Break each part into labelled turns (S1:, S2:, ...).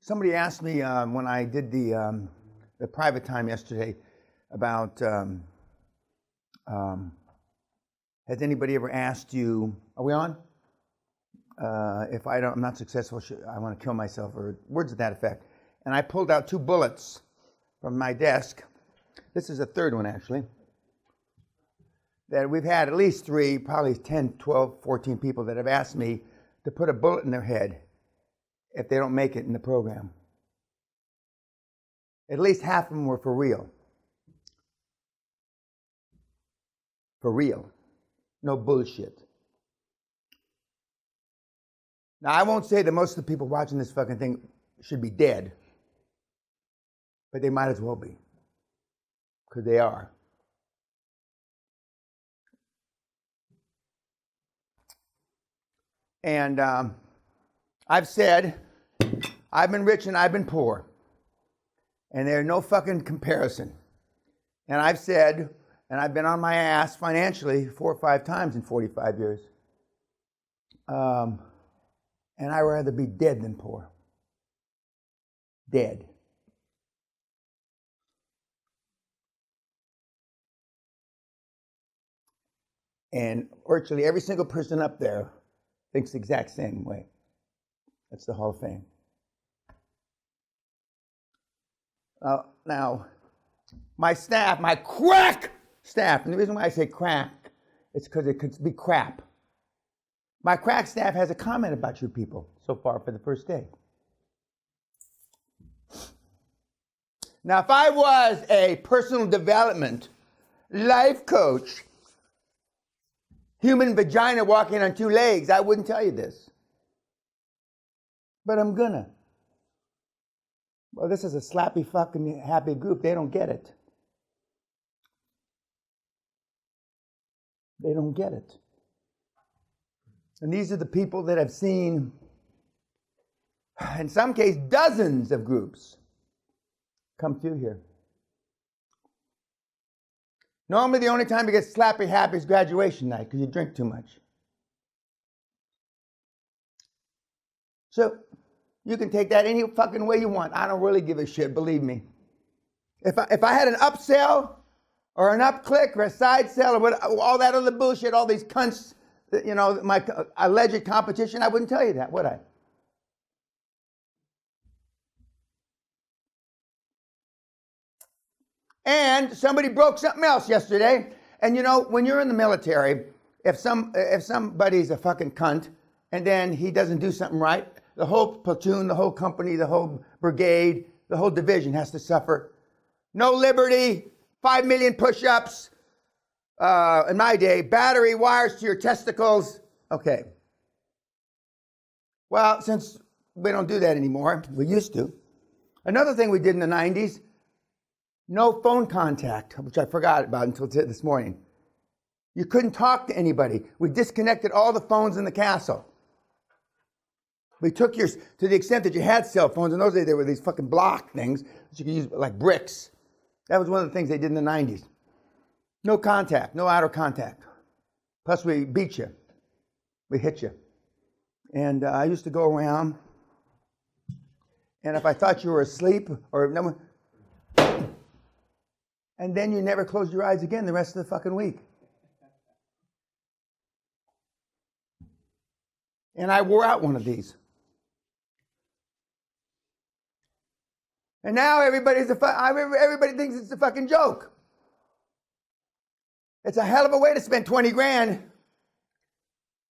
S1: Somebody asked me when I did the private time yesterday about has anybody ever asked you, are we on? If I'm not successful, I want to kill myself, or words to that effect. And I pulled out 2 bullets from my desk. This is the third one, actually. That we've had at least 3, probably 10, 12, 14 people that have asked me to put a bullet in their head if they don't make it in the program. At least half of them were for real. For real. No bullshit. Now, I won't say that most of the people watching this fucking thing should be dead, but they might as well be, because they are. And I've said, I've been rich and I've been poor, and there's no fucking comparison. And I've said, and I've been on my ass financially 4 or 5 times in 45 years. And I'd rather be dead than poor. Dead. And virtually every single person up there thinks the exact same way. That's the Hall of Fame. Now, my staff, my crack staff, and the reason why I say crack, it's because it could be crap. My crack staff has a comment about you people so far for the first day. Now, if I was a personal development life coach, human vagina walking on 2 legs, I wouldn't tell you this. But I'm gonna. Well, this is a slappy fucking happy group. They don't get it. They don't get it. And these are the people that have seen, in some cases, dozens of groups come through here. Normally, the only time you get slappy happy is graduation night because you drink too much. So, you can take that any fucking way you want. I don't really give a shit, believe me. If I had an upsell or an up-click or a side sell or what, all that other bullshit, all these cunts, you know, my alleged competition, I wouldn't tell you that, would I? And somebody broke something else yesterday. And you know, when you're in the military, if somebody's a fucking cunt and then he doesn't do something right, the whole platoon, the whole company, the whole brigade, the whole division has to suffer. No liberty, 5 million push-ups. In my day, battery wires to your testicles. Okay. Well, since we don't do that anymore, we used to. Another thing we did in the 90s, no phone contact, which I forgot about until this morning. You couldn't talk to anybody. We disconnected all the phones in the castle. We took yours to the extent that you had cell phones. In those days, there were these fucking block things that you could use like bricks. That was one of the things they did in the 90s. No contact, no outer contact. Plus, we beat you. We hit you. And I used to go around, and if I thought you were asleep, and then you never closed your eyes again the rest of the fucking week. And I wore out one of these. And now everybody thinks it's a fucking joke. It's a hell of a way to spend 20 grand.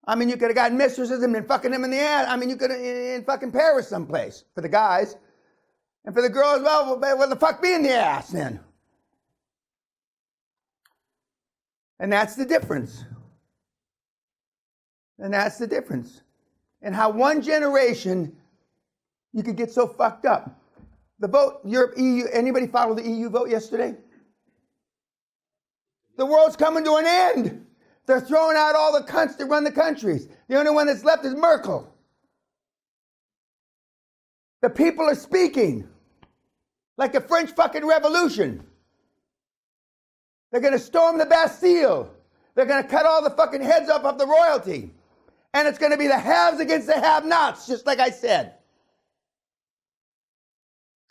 S1: I mean, you could have gotten mistresses and been fucking them in the ass. I mean, you could have in fucking Paris someplace for the guys. And for the girls, well, the fuck be in the ass then? And that's the difference. And that's the difference. And how one generation, you could get so fucked up. The vote, Europe, EU, anybody follow the EU vote yesterday? The world's coming to an end. They're throwing out all the cunts that run the countries. The only one that's left is Merkel. The people are speaking like the French fucking Revolution. They're going to storm the Bastille. They're going to cut all the fucking heads off of the royalty. And it's going to be the haves against the have-nots, just like I said.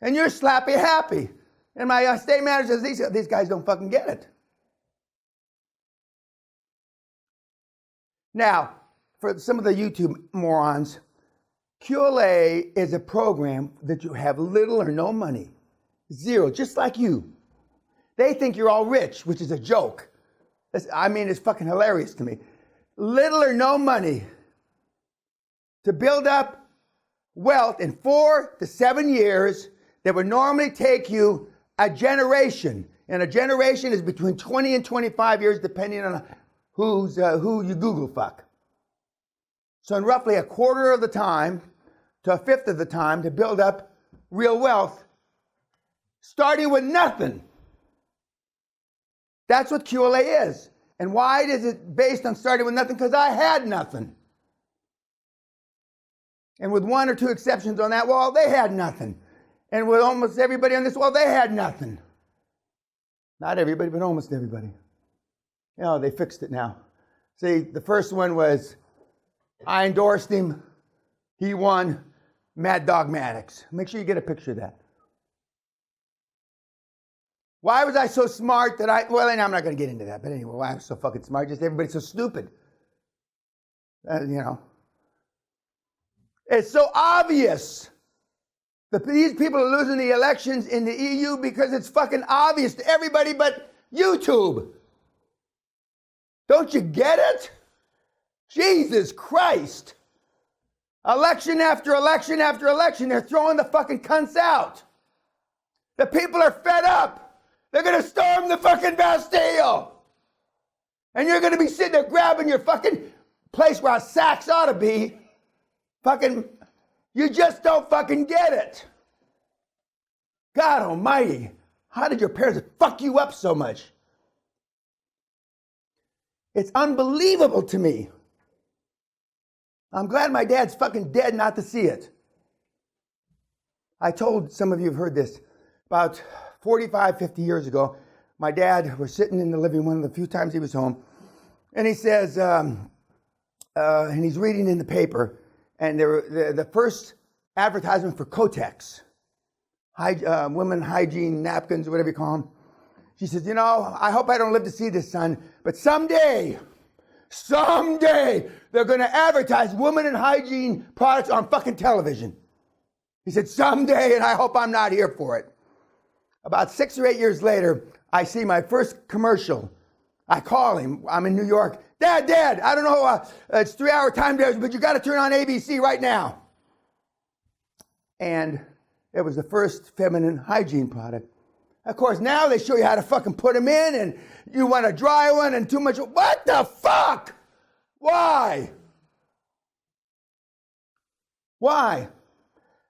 S1: And you're slappy happy. And my state manager says, these guys don't fucking get it. Now, for some of the YouTube morons, QLA is a program that you have little or no money. Zero, just like you. They think you're all rich, which is a joke. It's fucking hilarious to me. Little or no money to build up wealth in 4 to 7 years that would normally take you a generation. And a generation is between 20 and 25 years, depending on who you Google fuck. So in roughly a quarter of the time to a fifth of the time to build up real wealth, starting with nothing. That's what QLA is. And why is it based on starting with nothing? Because I had nothing. And with 1 or 2 exceptions on that wall, they had nothing. And with almost everybody on this wall, they had nothing. Not everybody, but almost everybody. You know, they fixed it now. See, the first one was, I endorsed him, he won, Mad Dog Maddox. Make sure you get a picture of that. Why was I so smart that well, I'm not going to get into that, but anyway, why I was so fucking smart, just everybody's so stupid. It's so obvious that these people are losing the elections in the EU because it's fucking obvious to everybody but YouTube. Don't you get it? Jesus Christ. Election after election after election, they're throwing the fucking cunts out. The people are fed up. They're going to storm the fucking Bastille. And you're going to be sitting there grabbing your fucking place where sacks ought to be. Fucking, you just don't fucking get it. God almighty, how did your parents fuck you up so much? It's unbelievable to me. I'm glad my dad's fucking dead not to see it. I told some of you have heard this. About 45, 50 years ago, my dad was sitting in the living room one of the few times he was home, and he says, and he's reading in the paper, and the first advertisement for Kotex, women hygiene napkins, whatever you call them. She says, I hope I don't live to see this, son, but someday, they're going to advertise women and hygiene products on fucking television. He said, someday, and I hope I'm not here for it. About 6 or 8 years later, I see my first commercial. I call him. I'm in New York. Dad, I don't know, it's 3-hour time difference, but you got to turn on ABC right now. And it was the first feminine hygiene product. Of course, now they show you how to fucking put them in, and you want a dry one and too much. What the fuck? Why?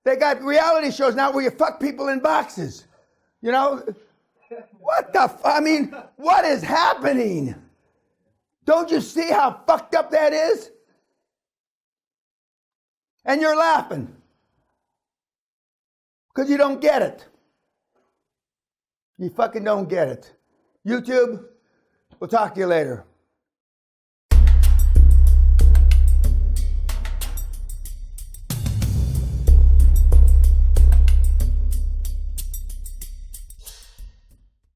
S1: They got reality shows now where you fuck people in boxes. What the what is happening? Don't you see how fucked up that is? And you're laughing because you don't get it. You fucking don't get it. YouTube, we'll talk to you later.